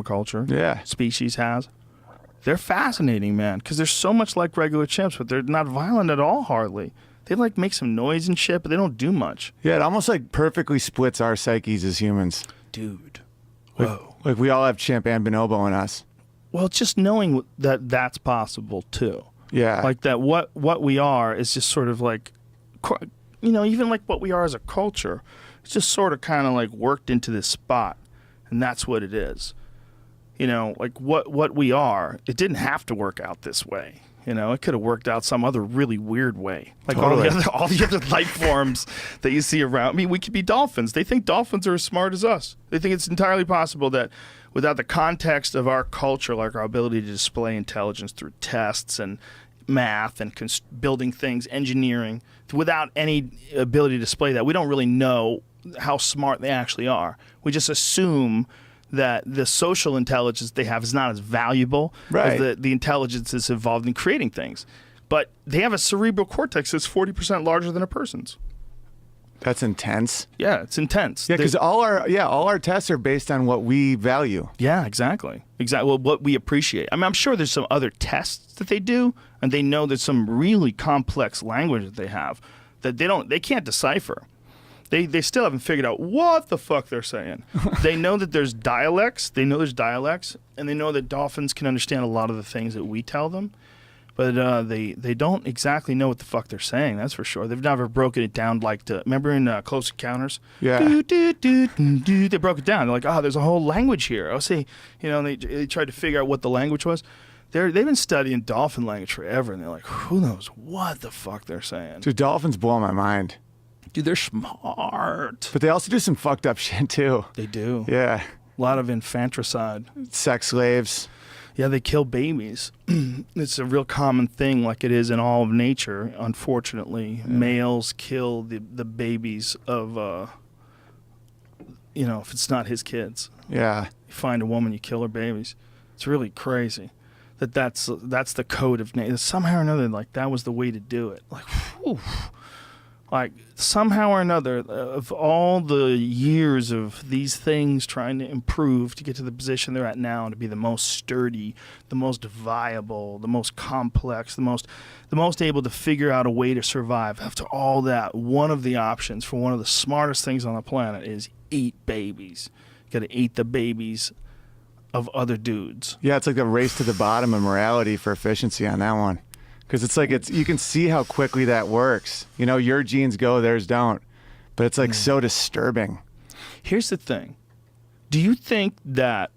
culture. Yeah. Species has. They're fascinating, man, because they're so much like regular chimps, but they're not violent at all, hardly. They like make some noise and shit, but they don't do much. Yeah, it almost like perfectly splits our psyches as humans. Dude. Like, Whoa. like we all have chimp and bonobo in us. Well, just knowing that that's possible, too. Yeah. Like that what we are is just sort of like, you know, even like what we are as a culture, it's just sort of kind of like worked into this spot, and that's what it is. You know, like what we are, it didn't have to work out this way. You know, it could have worked out some other really weird way. Like totally. all the other life forms that you see around. I mean, we could be dolphins. They think dolphins are as smart as us. They think it's entirely possible that without the context of our culture, like our ability to display intelligence through tests and math and building things, engineering, without any ability to display that, we don't really know how smart they actually are. We just assume that the social intelligence they have is not as valuable right. as the intelligence that's involved in creating things. But they have a cerebral cortex that's 40% larger than a person's. That's intense. Yeah, it's intense. Yeah, because all our tests are based on what we value. Yeah, exactly. Well, what we appreciate. I mean, I'm sure there's some other tests that they do, and they know there's some really complex language that they have that they can't decipher. They still haven't figured out what the fuck they're saying. They know that there's dialects. They know there's dialects, and they know that dolphins can understand a lot of the things that we tell them. But they don't exactly know what the fuck they're saying. That's for sure. They've never broken it down remember in Close Encounters? Yeah. They broke it down. They're like, there's a whole language here. I'll say, you know, and they tried to figure out what the language was. They've been studying dolphin language forever, and they're like, who knows what the fuck they're saying? Dude, dolphins blow my mind. Dude, they're smart. But they also do some fucked up shit too. They do. Yeah. A lot of infanticide. Sex slaves. Yeah, they kill babies. It's a real common thing, like it is in all of nature. Unfortunately, males kill the babies of, if it's not his kids. Yeah. You find a woman, you kill her babies. It's really crazy. That's the code of nature. Somehow or another, like that was the way to do it. Like, whew. Like, somehow or another, of all the years of these things trying to improve to get to the position they're at now, to be the most sturdy, the most viable, the most complex, the most able to figure out a way to survive, after all that, one of the options for one of the smartest things on the planet is eat babies. You got to eat the babies of other dudes. Yeah, it's like the race to the bottom of morality for efficiency on that one. Because it's like you can see how quickly that works. You know, your genes go, theirs don't. But it's like so disturbing. Here's the thing. Do you think that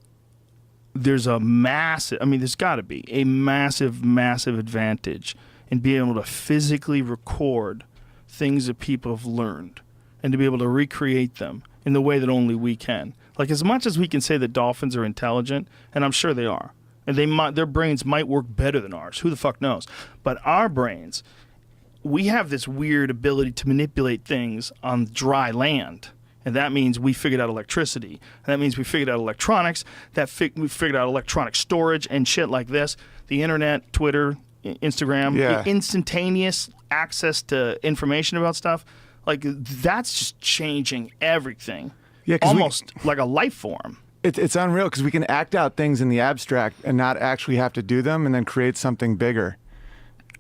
there's there's got to be a massive, massive advantage in being able to physically record things that people have learned and to be able to recreate them in the way that only we can? Like, as much as we can say that dolphins are intelligent, and I'm sure they are, and their brains might work better than ours. Who the fuck knows? But our brains, we have this weird ability to manipulate things on dry land. And that means we figured out electricity. And that means we figured out electronics. We figured out electronic storage and shit like this. The internet, Twitter, Instagram, instantaneous access to information about stuff. Like, that's just changing everything. Yeah, almost like a life form. It's unreal because we can act out things in the abstract and not actually have to do them and then create something bigger.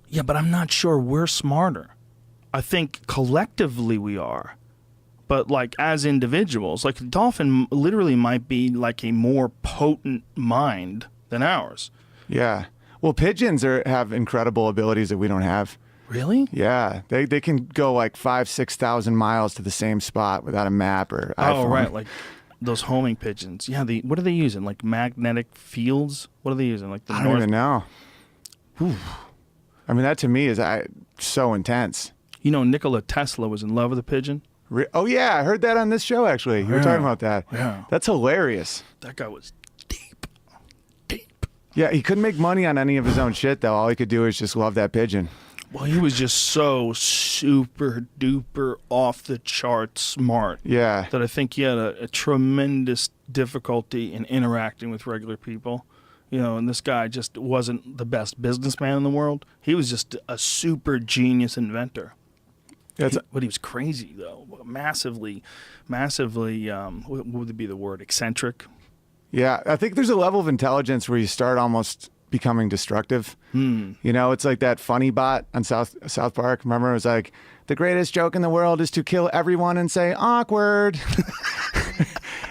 Yeah, but I'm not sure we're smarter. I think collectively we are. But like as individuals, like a dolphin literally might be like a more potent mind than ours. Yeah. Well, pigeons have incredible abilities that we don't have. Really? Yeah. They can go like 5,000-6,000 miles to the same spot without a map or iPhone. Oh, right. Like those homing pigeons. Yeah, what are they using? Like magnetic fields? What are they using? Like I don't even know. Whew. I mean, that to me is so intense. You know, Nikola Tesla was in love with a pigeon? Oh, yeah. I heard that on this show, actually. You were talking about that. Yeah. That's hilarious. That guy was deep. Yeah, he couldn't make money on any of his own shit, though. All he could do is just love that pigeon. Well, he was just so super duper off the chart smart. Yeah. That I think he had a tremendous difficulty in interacting with regular people. You know, and this guy just wasn't the best businessman in the world. He was just a super genius inventor. But he was crazy, though. Massively, what would be the word? Eccentric. Yeah, I think there's a level of intelligence where you start almost becoming destructive. You know, it's like that funny bot on South Park. Remember, it was like, the greatest joke in the world is to kill everyone and say awkward.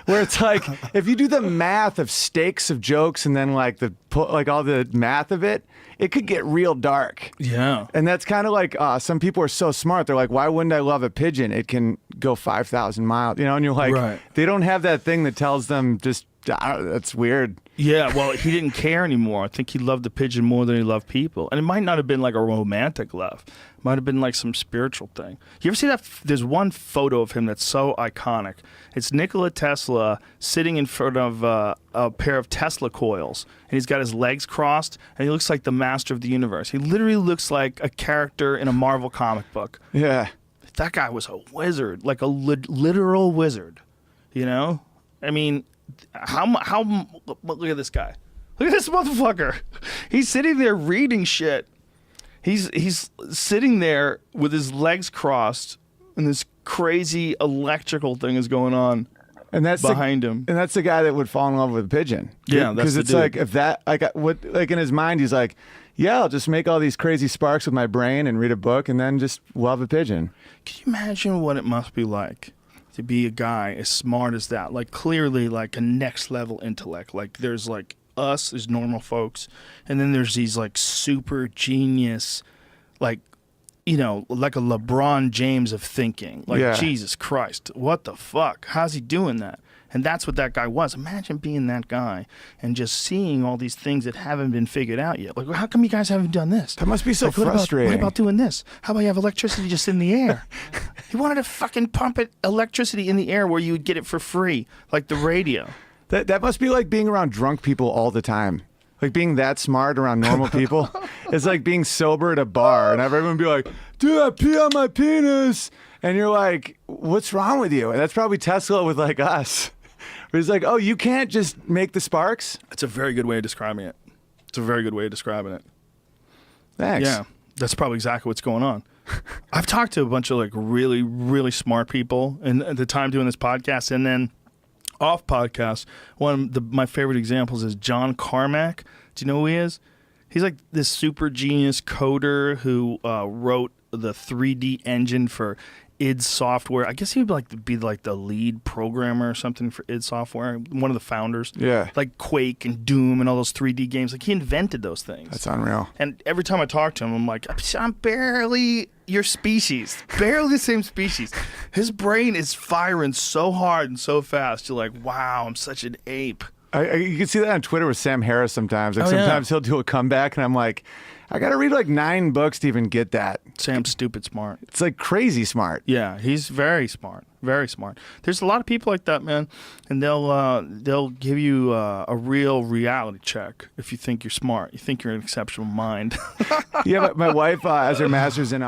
Where it's like, if you do the math of stakes of jokes and then like all the math of it, it could get real dark. Yeah. And that's kind of like, some people are so smart. They're like, why wouldn't I love a pigeon? It can go 5,000 miles, you know? And you're like, Right. They don't have that thing that tells them just, that's weird. Yeah, well, he didn't care anymore. I think he loved the pigeon more than he loved people. And it might not have been like a romantic love. It might have been like some spiritual thing. You ever see that? There's one photo of him that's so iconic. It's Nikola Tesla sitting in front of a pair of Tesla coils. And he's got his legs crossed. And he looks like the master of the universe. He literally looks like a character in a Marvel comic book. Yeah. That guy was a wizard, like a literal wizard. You know? I mean... look at this guy. Look at this motherfucker. He's sitting there reading shit. He's sitting there with his legs crossed and this crazy electrical thing is going on And that's behind him. And that's the guy that would fall in love with a pigeon. Yeah, that's because the it's dude. like, if that, like in his mind, he's like, yeah, I'll just make all these crazy sparks with my brain and read a book and then just love a pigeon. Can you imagine what it must be like to be a guy as smart as that? Like clearly like a next level intellect. Like there's like us as normal folks, and then there's these like super genius, like, you know, like a LeBron James of thinking. Like, Yeah. Jesus Christ, what the fuck? How's he doing that? And that's what that guy was. Imagine being that guy and just seeing all these things that haven't been figured out yet. Like, how come you guys haven't done this? That must be so Like, frustrating. What about doing this? How about you have electricity just in the air? He wanted to fucking pump electricity in the air where you would get it for free, like the radio. That must be like being around drunk people all the time. Like being that smart around normal people. It's like being sober at a bar and everyone be like, dude, I pee on my penis. And you're like, what's wrong with you? And that's probably Tesla with like us. But he's like, oh, you can't just make the sparks? It's a very good way of describing it. It's a very good way of describing it. Thanks. Yeah, that's probably exactly what's going on. I've talked to a bunch of like really, really smart people in at the time doing this podcast, and then off podcast. One of my favorite examples is John Carmack. Do you know who he is? He's like this super genius coder who wrote the 3D engine for id Software. I guess he would be like the lead programmer or something for id Software. One of the founders. Yeah. Like Quake and Doom and all those 3D games. Like he invented those things. That's unreal. And every time I talk to him, I'm like, I'm barely your species, barely the same species. His brain is firing so hard and so fast. You're like, wow, I'm such an ape. You can see that on Twitter with Sam Harris sometimes. Like Oh, yeah. sometimes he'll do a comeback and I'm like, I got to read like 9 books to even get that. Sam's stupid smart. It's like crazy smart. Yeah, he's very smart. Very smart. There's a lot of people like that, man, and they'll give you a real reality check if you think you're smart. You think you're an exceptional mind. Yeah, my wife has her master's in